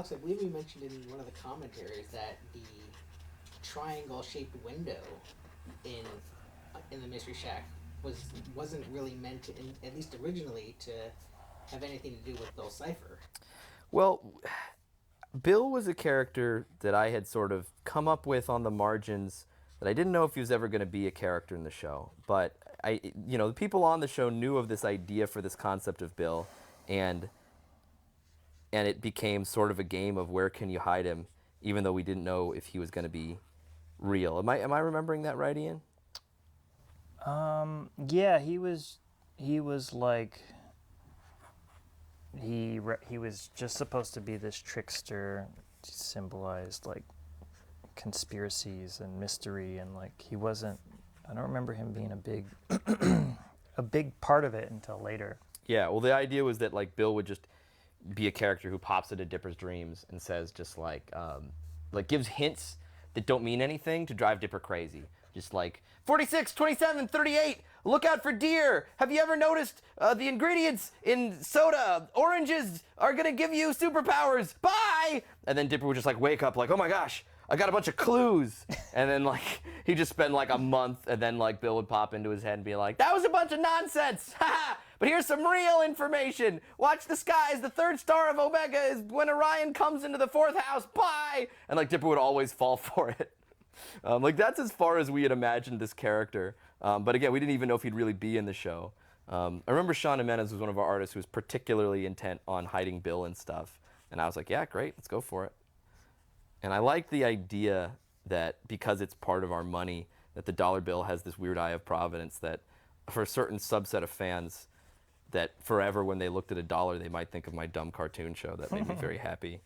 Alex, I believe we mentioned in one of the commentaries that the triangle-shaped window in in the Mystery Shack wasn't really meant to, at least originally, to have anything to do with Bill Cipher. Well, Bill was a character that I had sort of come up with on the margins that I didn't know if he was ever going to be a character in the show. But the people on the show knew of this idea for this concept of Bill, and it became sort of a game of where can you hide him, even though we didn't know if he was going to be real. Am I remembering that right, Ian? Yeah, he was like he was just supposed to be this trickster, symbolized like conspiracies and mystery, and like he wasn't. I don't remember him being a big a big part of it until later. Yeah, well, the idea was that like Bill would just be a character who pops into Dipper's dreams and says just like gives hints that don't mean anything to drive Dipper crazy. Just like 46, 27, 38. Look out for deer. Have you ever noticed the ingredients in soda? Oranges are gonna give you superpowers. Bye. And then Dipper would just like wake up like, oh my gosh, I got a bunch of clues. And then like he'd just spend like a month, and then like Bill would pop into his head and be like, that was a bunch of nonsense. But here's some real information. Watch the skies. The third star of Omega is when Orion comes into the fourth house. Bye. And like Dipper would always fall for it. Like that's as far as we had imagined this character. But again, we didn't even know if he'd really be in the show. I remember Sean Jimenez was one of our artists who was particularly intent on hiding Bill and stuff. And I was like, yeah, great, let's go for it. And I like the idea that because it's part of our money, that the dollar bill has this weird eye of providence that for a certain subset of fans, that forever when they looked at a dollar, they might think of my dumb cartoon show. That made me very happy.